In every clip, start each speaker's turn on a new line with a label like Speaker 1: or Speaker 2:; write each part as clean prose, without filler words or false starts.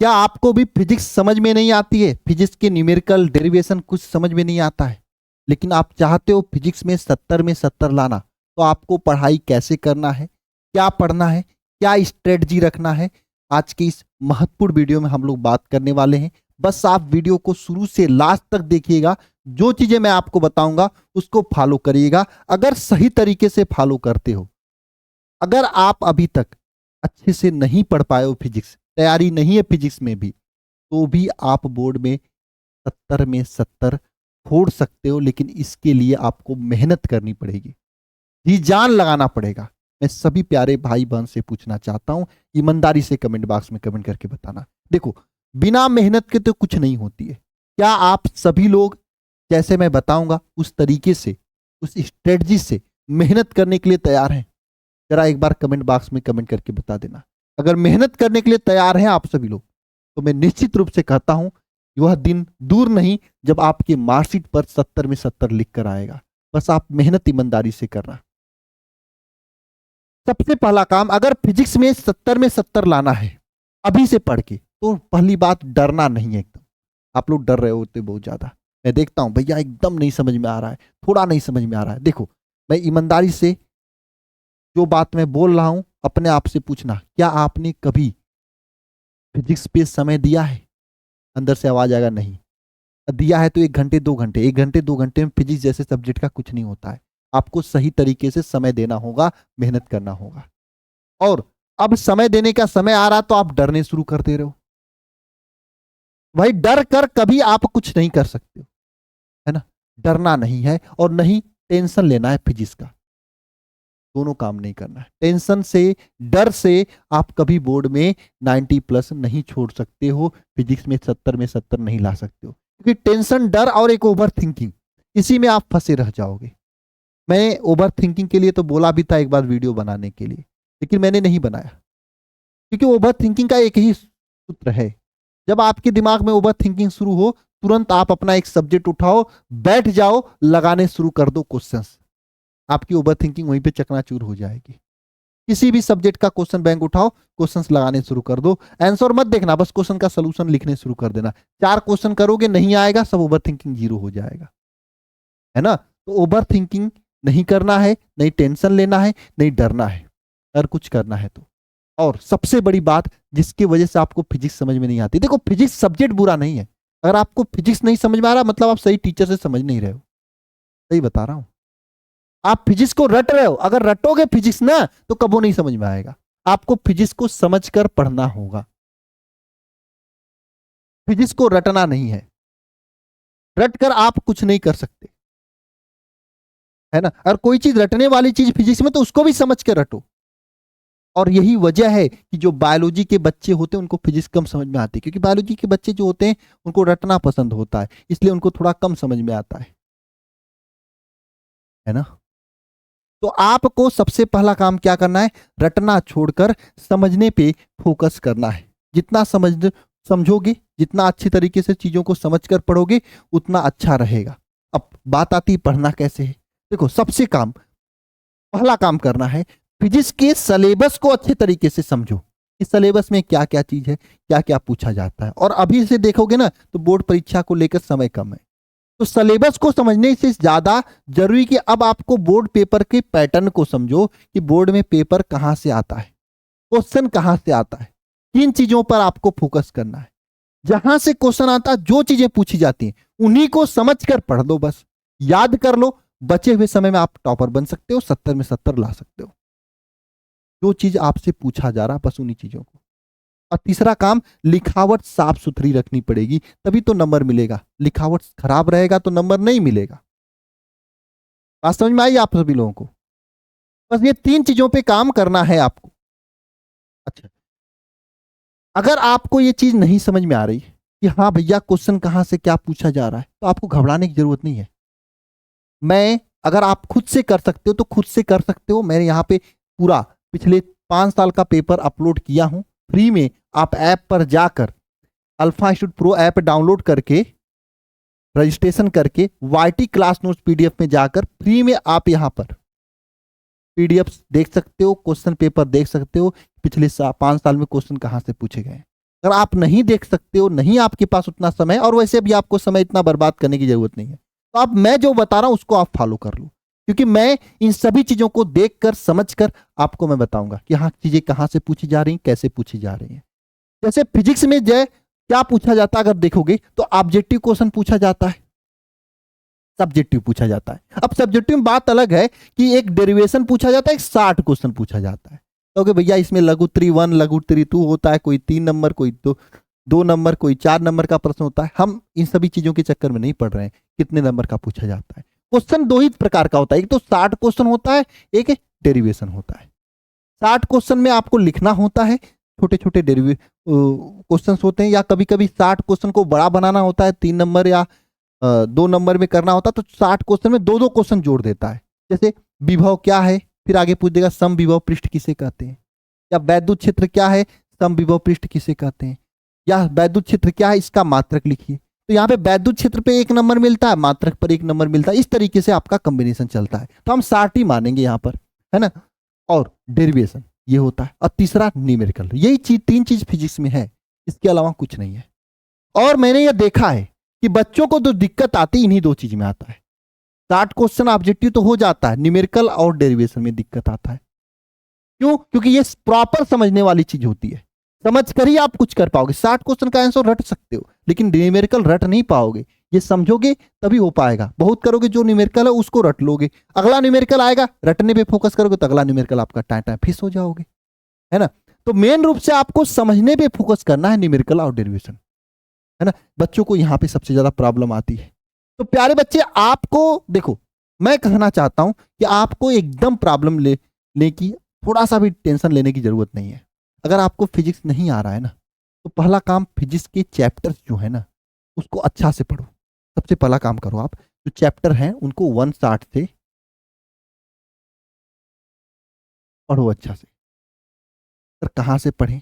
Speaker 1: क्या आपको भी फिजिक्स समझ में नहीं आती है? फिजिक्स के न्यूमेरिकल डेरिवेशन कुछ समझ में नहीं आता है, लेकिन आप चाहते हो फिजिक्स में 70 में 70 लाना, तो आपको पढ़ाई कैसे करना है, क्या पढ़ना है, क्या स्ट्रेटजी रखना है, आज की इस महत्वपूर्ण वीडियो में हम लोग बात करने वाले हैं। बस आप वीडियो को शुरू से लास्ट तक देखिएगा। जो चीजें मैं आपको बताऊंगा उसको फॉलो करिएगा। अगर सही तरीके से फॉलो करते हो, अगर आप अभी तक अच्छे से नहीं पढ़ पाए हो, फिजिक्स तैयारी नहीं है फिजिक्स में भी, तो भी आप बोर्ड में 70 में 70 फोड़ सकते हो। लेकिन इसके लिए आपको मेहनत करनी पड़ेगी, जी जान लगाना पड़ेगा। मैं सभी प्यारे भाई बहन से पूछना चाहता हूं, ईमानदारी से कमेंट बॉक्स में कमेंट करके बताना। देखो, बिना मेहनत के तो कुछ नहीं होती है। क्या आप सभी लोग जैसे मैं बताऊंगा उस तरीके से, उस स्ट्रेटजी से मेहनत करने के लिए तैयार हैं? जरा एक बार कमेंट बॉक्स में कमेंट करके बता देना। अगर मेहनत करने के लिए तैयार हैं आप सभी लोग, तो मैं निश्चित रूप से कहता हूं वह दिन दूर नहीं जब आपके मार्कशीट पर 70 में 70 लिख कर आएगा। बस आप मेहनत ईमानदारी से करना। सबसे पहला काम, अगर फिजिक्स में 70 में 70 लाना है अभी से पढ़ के, तो पहली बात डरना नहीं है एकदम। आप लोग डर रहे होते बहुत ज्यादा, मैं देखता हूं भैया एकदम नहीं समझ में आ रहा है, थोड़ा नहीं समझ में आ रहा है। देखो, मैं ईमानदारी से जो बात मैं बोल रहा हूं अपने आप से पूछना, क्या आपने कभी फिजिक्स पे समय दिया है? अंदर से आवाज आएगा नहीं। दिया है तो 1 घंटे 2 घंटे, 1 घंटे 2 घंटे में फिजिक्स जैसे सब्जेक्ट का कुछ नहीं होता है। आपको सही तरीके से समय देना होगा, मेहनत करना होगा। और अब समय देने का समय आ रहा तो आप डरने शुरू कर दे रहे हो। भाई डर कर कभी आप कुछ नहीं कर सकते हो, है ना? डरना नहीं है और नहीं टेंशन लेना है फिजिक्स का। दोनों काम नहीं करना है। टेंशन से, डर से आप कभी बोर्ड में 90 प्लस नहीं छोड़ सकते हो, फिजिक्स में 70 में 70 नहीं ला सकते हो। क्योंकि टेंशन, डर और एक ओवर थिंकिंग, इसी में आप फंसे रह जाओगे। मैं ओवर थिंकिंग के लिए तो बोला भी था एक बार वीडियो बनाने के लिए, लेकिन मैंने नहीं बनाया। क्योंकि ओवर थिंकिंग का एक ही सूत्र है, जब आपके दिमाग में ओवर थिंकिंग शुरू हो, तुरंत आप अपना एक सब्जेक्ट उठाओ, बैठ जाओ, लगाने शुरू कर दो क्वेश्चंस। आपकी ओवर थिंकिंग वहीं पे चकनाचूर हो जाएगी। किसी भी सब्जेक्ट का क्वेश्चन बैंक उठाओ, क्वेश्चंस लगाने शुरू कर दो। आंसर मत देखना, बस क्वेश्चन का सलूशन लिखने शुरू कर देना। 4 क्वेश्चन करोगे, नहीं आएगा, सब ओवर थिंकिंग जीरो हो जाएगा, है ना? तो ओवर थिंकिंग नहीं करना है, नहीं टेंशन लेना है, नहीं डरना है, अगर कुछ करना है तो। और सबसे बड़ी बात जिसकी वजह से आपको फिजिक्स समझ में नहीं आती, देखो फिजिक्स सब्जेक्ट बुरा नहीं है। अगर आपको फिजिक्स नहीं समझ में आ रहा, मतलब आप सही टीचर से समझ नहीं रहे हो। सही बता रहा हूं। आप फिजिक्स को रट रहे हो, अगर रटोगे फिजिक्स ना तो कबो नहीं समझ में आएगा। आपको फिजिक्स को समझकर पढ़ना होगा, फिजिक्स को रटना नहीं है। रट कर आप कुछ नहीं कर सकते, है ना? अगर कोई चीज रटने वाली चीज फिजिक्स में, तो उसको भी समझ कर रटो। और यही वजह है कि जो बायोलॉजी के बच्चे होते हैं उनको फिजिक्स कम समझ में आती है, क्योंकि बायोलॉजी के बच्चे जो होते हैं उनको रटना पसंद होता है, इसलिए उनको थोड़ा कम समझ में आता है ना? तो आपको सबसे पहला काम क्या करना है? रटना छोड़कर समझने पे फोकस करना है। जितना समझोगे, जितना अच्छी तरीके से चीजों को समझकर पढ़ोगे, उतना अच्छा रहेगा। अब बात आती है पढ़ना कैसे है। देखो, सबसे पहला काम करना है, फिजिक्स के सिलेबस को अच्छे तरीके से समझो। इस सिलेबस में क्या क्या चीज है, क्या क्या पूछा जाता है। और अभी से देखोगे ना तो बोर्ड परीक्षा को लेकर समय कम है, तो सिलेबस को समझने से ज्यादा जरूरी कि अब आपको बोर्ड पेपर के पैटर्न को समझो कि बोर्ड में पेपर कहां से आता है, क्वेश्चन कहां से आता है। 3 चीजों पर आपको फोकस करना है। जहां से क्वेश्चन आता है, जो चीजें पूछी जाती हैं, उन्हीं को समझ कर पढ़ लो, बस याद कर लो। बचे हुए समय में आप टॉपर बन सकते हो, 70 में 70 ला सकते हो। जो चीज आपसे पूछा जा रहा, बस उन्हीं चीजों को। और तीसरा काम, लिखावट साफ सुथरी रखनी पड़ेगी, तभी तो नंबर मिलेगा। लिखावट खराब रहेगा तो नंबर नहीं मिलेगा। बात समझ में आई आप सभी लोगों को? बस ये 3 चीजों पे काम करना है आपको। अच्छा, अगर आपको ये चीज नहीं समझ में आ रही कि हाँ भैया क्वेश्चन कहां से क्या पूछा जा रहा है, तो आपको घबराने की जरूरत नहीं है। मैं, अगर आप खुद से कर सकते हो तो खुद से कर सकते हो। मैंने यहाँ पे पूरा पिछले 5 साल का पेपर अपलोड किया हूं फ्री में। आप ऐप पर जाकर alpha institute pro app download करके, रजिस्ट्रेशन करके, वाईटी क्लास नोट्स पीडीएफ में जाकर फ्री में आप यहां पर पीडीएफ देख सकते हो, क्वेश्चन पेपर देख सकते हो, पिछले 5 साल में क्वेश्चन कहां से पूछे गए। अगर आप नहीं देख सकते हो, नहीं आपके पास उतना समय, और वैसे भी आपको समय इतना बर्बाद करने की जरूरत नहीं है, तो आप मैं जो बता रहा हूं उसको आप फॉलो कर लो, क्योंकि मैं इन सभी चीजों को देखकर समझकर आपको मैं बताऊंगा कि हाँ चीजें कहां से पूछी जा रही हैं, कैसे पूछी जा रही हैं। जैसे फिजिक्स में जय क्या पूछा जाता है, अगर देखोगे तो ऑब्जेक्टिव क्वेश्चन पूछा जाता है, सब्जेक्टिव पूछा जाता है। अब सब्जेक्टिव में बात अलग है कि एक डेरिवेशन पूछा जाता है, एक शॉर्ट क्वेश्चन पूछा जाता है। तो भैया इसमें लघुत्तरी 1 लघुत्तरी 2 होता है, कोई 3 नंबर, कोई 2 नंबर, कोई 4 नंबर का प्रश्न होता है। हम इन सभी चीजों के चक्कर में नहीं पड़ रहे हैं कितने नंबर का पूछा जाता है। क्वेश्चन दो ही प्रकार का होता है, एक तो शॉर्ट क्वेश्चन होता है, एक डेरिवेशन होता है। शॉर्ट क्वेश्चन में आपको लिखना होता है, छोटे छोटे क्वेश्चन होते हैं, या कभी कभी शॉर्ट क्वेश्चन को बड़ा बनाना होता है, 3 नंबर या 2 नंबर में करना होता है, तो 60 क्वेश्चन में दो दो क्वेश्चन जोड़ देता है। जैसे विभव क्या है, फिर आगे पूछ देगा सम विभव पृष्ठ किसे कहते हैं, या वैद्युत क्षेत्र क्या है, सम विभव पृष्ठ किसे कहते हैं, या वैद्युत क्षेत्र क्या है, इसका मात्रक लिखिए। तो यहाँ पे वैद्युत क्षेत्र पे 1 नंबर मिलता है, मात्रक पर 1 नंबर मिलता है। इस तरीके से आपका कॉम्बिनेशन चलता है, तो हम 60 ही मानेंगे यहाँ पर, है ना। और डेरिवेशन ये होता है, और तीसरा न्यूमेरिकल। यही चीज 3 चीज फिजिक्स में है, इसके अलावा कुछ नहीं है। और मैंने ये देखा है कि बच्चों को तो दिक्कत आती इन्हीं 2 चीज में आता है। 60 क्वेश्चन ऑब्जेक्टिव तो हो जाता है, न्यूमेरिकल और डेरिवेशन में दिक्कत आता है। क्यों? क्योंकि ये प्रॉपर समझने वाली चीज होती है, समझ कर ही आप कुछ कर पाओगे। 60 क्वेश्चन का आंसर रट सकते हो, लेकिन न्यूमेरिकल रट नहीं पाओगे। ये समझोगे तभी हो पाएगा। बहुत करोगे जो न्यूमेरिकल है उसको रट लोगे, अगला न्यूमेरिकल आएगा, रटने पे फोकस करोगे तो अगला न्यूमेरिकल आपका टाइम टाइम फिस हो जाओगे, है ना। तो मेन रूप से आपको समझने पे फोकस करना है, न्यूमेरिकल और डेरिवेशन, है ना। बच्चों को यहाँ पे सबसे ज्यादा प्रॉब्लम आती है। तो प्यारे बच्चे, आपको देखो, मैं कहना चाहता हूं कि आपको एकदम प्रॉब्लम लेने की, थोड़ा सा भी टेंशन लेने की जरूरत नहीं है। अगर आपको फिजिक्स नहीं आ रहा है ना, तो पहला काम फिजिक्स के चैप्टर्स जो है ना उसको अच्छा से पढ़ो। सबसे पहला काम करो, आप जो चैप्टर हैं उनको 160 से पढ़ो अच्छा से। सर कहाँ से पढ़ें?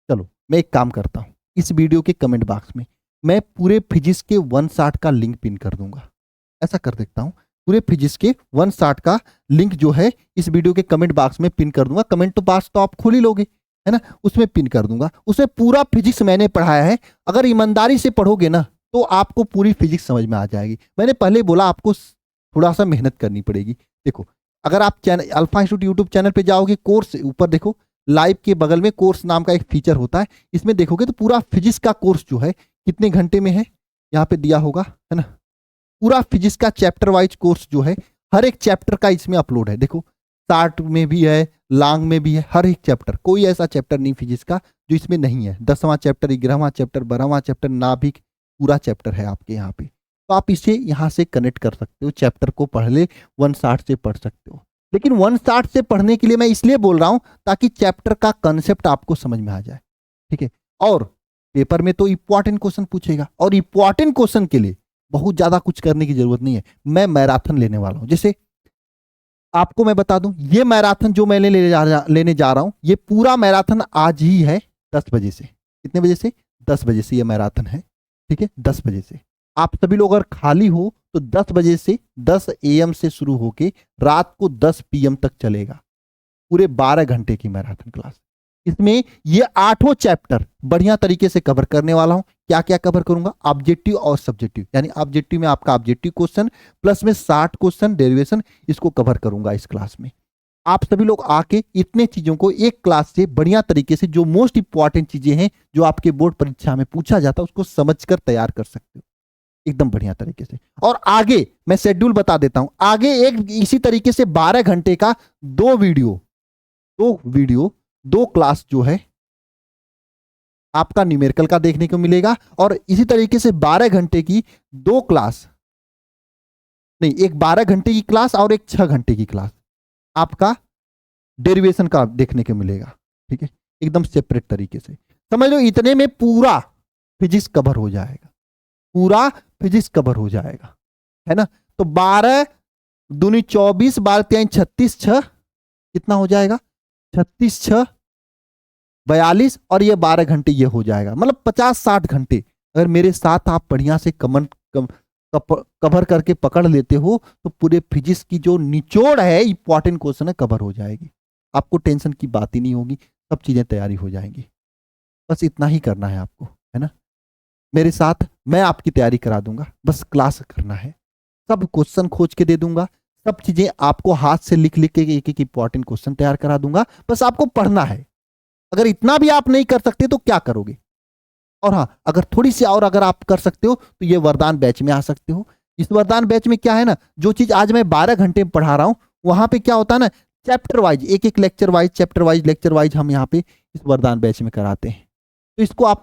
Speaker 1: चलो मैं एक काम करता हूँ, इस वीडियो के कमेंट बॉक्स में मैं पूरे फिजिक्स के 160 का लिंक पिन कर दूंगा। ऐसा कर देता हूँ, पूरे फिजिक्स के 160 का लिंक जो है इस वीडियो के कमेंट बॉक्स में पिन कर दूंगा। कमेंट तो बॉक्स तो आप खोल ही लोगे, है ना, उसमें पिन कर दूंगा। उसमें पूरा फिजिक्स मैंने पढ़ाया है। अगर ईमानदारी से पढ़ोगे ना तो आपको पूरी फिजिक्स समझ में आ जाएगी। मैंने पहले बोला आपको थोड़ा सा मेहनत करनी पड़ेगी। देखो, अगर आप channel alpha institute YouTube channel पे जाओगे, कोर्स ऊपर देखो, लाइव के बगल में कोर्स नाम का एक फीचर होता है, इसमें देखोगे तो पूरा फिजिक्स का कोर्स जो है कितने घंटे में है यहाँ पे दिया होगा, है ना। पूरा फिजिक्स का चैप्टर वाइज कोर्स जो है, हर एक चैप्टर का इसमें अपलोड है। देखो, शार्ट में भी है, लॉन्ग में भी है, हर एक चैप्टर, कोई ऐसा चैप्टर नहीं फिजिक्स का जो इसमें नहीं है। 10वां चैप्टर, 11वां चैप्टर, 12वां चैप्टर, नाभिक, पूरा चैप्टर है आपके यहाँ पे। तो आप इसे यहाँ से कनेक्ट कर सकते हो, चैप्टर को पढ़ ले, 160 से पढ़ सकते हो। लेकिन 160 से पढ़ने के लिए मैं इसलिए बोल रहा हूं ताकि चैप्टर का कंसेप्ट आपको समझ में आ जाए, ठीक है। और पेपर में तो इंपॉर्टेंट क्वेश्चन पूछेगा, और इंपॉर्टेंट क्वेश्चन के लिए बहुत ज्यादा कुछ करने की जरूरत नहीं है। मैं मैराथन लेने वाला हूं। जैसे आपको मैं बता दूं, ये मैराथन जो मैं लेने जा रहा हूं, ये पूरा मैराथन आज ही है 10 बजे से। कितने बजे से? 10 बजे से ये मैराथन है, ठीक है, 10 बजे से। आप सभी लोग अगर खाली हो तो 10 बजे से 10 AM से शुरू होके रात को 10 PM तक चलेगा, पूरे 12 घंटे की मैराथन क्लास। इसमें ये 8 चैप्टर बढ़िया तरीके से कवर करने वाला हूं। क्या क्या कवर करूंगा? ऑब्जेक्टिव और सब्जेक्टिव, यानी ऑब्जेक्टिव में आपका ऑब्जेक्टिव क्वेश्चन प्लस में 60 क्वेश्चन डेरिवेशन, इसको कवर करूंगा इस क्लास में। आप सभी लोग आके इतने चीजों को एक क्लास से बढ़िया तरीके से, जो मोस्ट इंपॉर्टेंट चीजें हैं जो आपके बोर्ड परीक्षा में पूछा जाता है, उसको समझकर तैयार कर सकते हो एकदम बढ़िया तरीके से। और आगे मैं शेड्यूल बता देता हूं, आगे एक इसी तरीके से 12 घंटे का 2 वीडियो 2 क्लास जो है आपका न्यूमेरिकल का देखने को मिलेगा, और इसी तरीके से 12 घंटे की 2 क्लास, नहीं, एक 12 घंटे की क्लास और एक 6 घंटे की क्लास आपका डेरिवेशन का देखने को मिलेगा, ठीक है, एकदम सेपरेट तरीके से। समझ लो, इतने में पूरा फिजिक्स कवर हो जाएगा, पूरा फिजिक्स कवर हो जाएगा, है ना। तो 12 दूनी 24, 12 3 36, 6 कितना हो जाएगा? 36 6 42, और ये 12 घंटे ये हो जाएगा, मतलब 50-60 घंटे अगर मेरे साथ आप बढ़िया से कवर करके पकड़ लेते हो तो पूरे फिजिक्स की जो निचोड़ है, इंपॉर्टेंट क्वेश्चन है, कवर हो जाएगी। आपको टेंशन की बात ही नहीं होगी, सब चीजें तैयारी हो जाएंगी। बस इतना ही करना है आपको, है ना। मेरे साथ मैं आपकी तैयारी करा दूंगा, बस क्लास करना है। सब क्वेश्चन खोज के दे दूंगा, सब चीजें आपको हाथ से लिख लिख के एक एक इंपॉर्टेंट क्वेश्चन तैयार करा दूंगा, बस आपको पढ़ना है। अगर इतना भी आप नहीं कर सकते तो क्या करोगे? और हाँ, अगर थोड़ी सी और अगर आप कर सकते हो तो ये वरदान बैच में आ सकते हो। इस वरदान बैच में क्या है ना, जो चीज आज मैं 12 घंटे में पढ़ा रहा हूं, वहां पे क्या होता है ना, चैप्टर वाइज, एक एक lecture wise, chapter wise, lecture wise हम यहाँ पे इस वरदान बैच में कराते हैं। तो इसको आप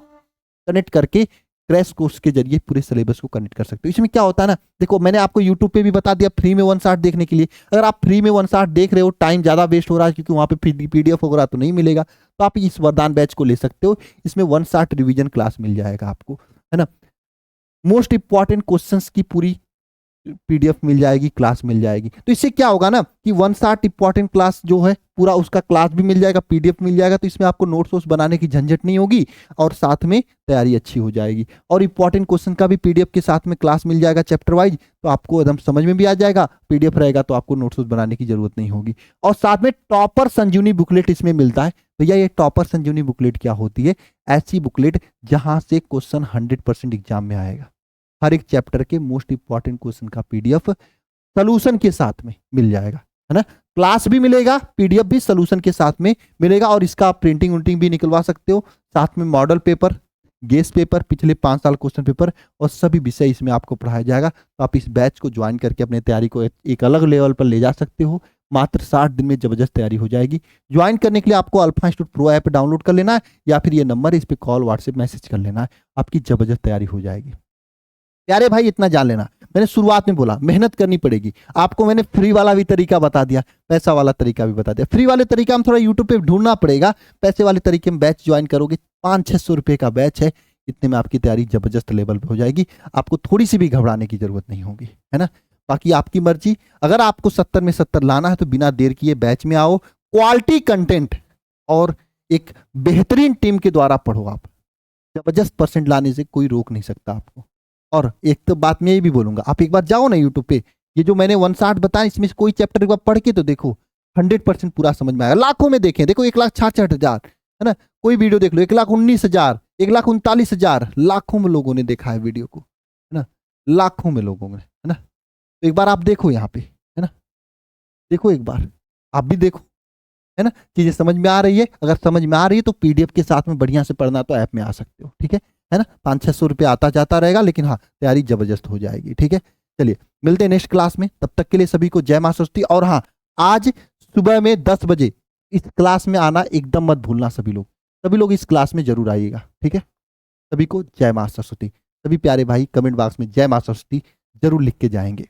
Speaker 1: कनेक्ट करके क्रैश कोर्स के जरिए पूरे सिलेबस को कनेक्ट कर सकते हो। इसमें क्या होता है ना, देखो मैंने आपको यूट्यूब पे भी बता दिया फ्री में 1 शॉट देखने के लिए। अगर आप फ्री में 1 शॉट देख रहे हो, टाइम ज्यादा वेस्ट हो रहा है क्योंकि वहां पे पीडीएफ वगैरह तो नहीं मिलेगा, तो आप इस वरदान बैच को ले सकते हो। इसमें 1 शॉट रिवीजन क्लास मिल जाएगा आपको, है ना। मोस्ट इंपॉर्टेंट क्वेश्चंस की पूरी पीडीएफ मिल जाएगी, क्लास मिल जाएगी। तो इससे क्या होगा ना कि 1 शॉट इंपॉर्टेंट क्लास जो है पूरा उसका क्लास भी मिल जाएगा, पीडीएफ मिल जाएगा। तो इसमें आपको नोट्स वोट्स बनाने की झंझट नहीं होगी और साथ में तैयारी अच्छी हो जाएगी। और इंपॉर्टेंट क्वेश्चन का भी पीडीएफ के साथ में क्लास मिल जाएगा चैप्टर वाइज, तो आपको एकदम समझ में भी आ जाएगा। पीडीएफ रहेगा तो आपको नोट्स वोट्स बनाने की जरूरत नहीं होगी। और साथ में टॉपर संजीवनी बुकलेट इसमें मिलता है। भैया ये टॉपर संजीवनी बुकलेट क्या होती है? ऐसी बुकलेट जहां से क्वेश्चन 100% एग्जाम में आएगा। हर एक चैप्टर के मोस्ट इंपॉर्टेंट क्वेश्चन का पीडीएफ सॉल्यूशन के साथ में मिल जाएगा, है ना। क्लास भी मिलेगा, पीडीएफ भी सॉल्यूशन के साथ में मिलेगा। और इसका आप प्रिंटिंग उंटिंग भी निकलवा सकते हो, साथ में मॉडल पेपर, गेस पेपर, पिछले 5 साल क्वेश्चन पेपर और सभी विषय इसमें आपको पढ़ाया जाएगा। तो आप इस बैच को ज्वाइन करके अपने तैयारी को एक अलग लेवल पर ले जा सकते हो। मात्र 60 दिन में जबरदस्त तैयारी हो जाएगी। ज्वाइन करने के लिए आपको alpha institute pro app download कर लेना है, या फिर ये नंबर है, इस पर कॉल व्हाट्सएप मैसेज कर लेना है। आपकी जबरदस्त तैयारी हो जाएगी। प्यारे भाई इतना जान लेना, मैंने शुरुआत में बोला मेहनत करनी पड़ेगी आपको। मैंने फ्री वाला भी तरीका बता दिया, पैसा वाला तरीका भी बता दिया। फ्री वाले तरीका हम थोड़ा यूट्यूब पे ढूंढना पड़ेगा, पैसे वाले तरीके में बैच ज्वाइन करोगे, 500-600 रुपए का बैच है। इतने में आपकी तैयारी जबरदस्त लेवल पे हो जाएगी, आपको थोड़ी सी भी घबराने की जरूरत नहीं होगी, है ना। बाकी आपकी मर्जी, अगर आपको 70 में 70 लाना है तो बिना देर किए बैच में आओ। क्वालिटी कंटेंट और एक बेहतरीन टीम के द्वारा पढ़ो। आप जबरदस्त परसेंट लाने से कोई रोक नहीं सकता आपको। और एक तो बात मैं ये भी बोलूंगा, आप एक बार जाओ ना यूट्यूब पे, ये जो मैंने 1 शॉट बताया इसमें से कोई चैप्टर एक बार पढ़ के तो देखो, 100% पूरा समझ में आएगा। लाखों में देखें, देखो 1,66,000, है ना। कोई वीडियो देख लो 1,19,000, 1,39,000, लाखों में लोगों ने देखा है वीडियो को, है ना। लाखों में लोगों ने, है ना। तो एक बार आप देखो यहाँ पे, है ना, देखो एक बार आप भी देखो, है ना। चीजें समझ में आ रही है? अगर समझ में आ रही है तो पीडीएफ के साथ में बढ़िया से पढ़ना तो ऐप में आ सकते हो, ठीक है ना। 500-600 रुपये आता जाता रहेगा, लेकिन हाँ तैयारी जबरदस्त हो जाएगी, ठीक है। चलिए मिलते हैं नेक्स्ट क्लास में, तब तक के लिए सभी को जय मां सरस्वती। और हाँ, आज सुबह में 10 बजे इस क्लास में आना एकदम मत भूलना। सभी लोग इस क्लास में जरूर आइएगा, ठीक है। सभी को जय मां सरस्वती। सभी प्यारे भाई कमेंट बॉक्स में जय मां सरस्वती जरूर लिख के जाएंगे।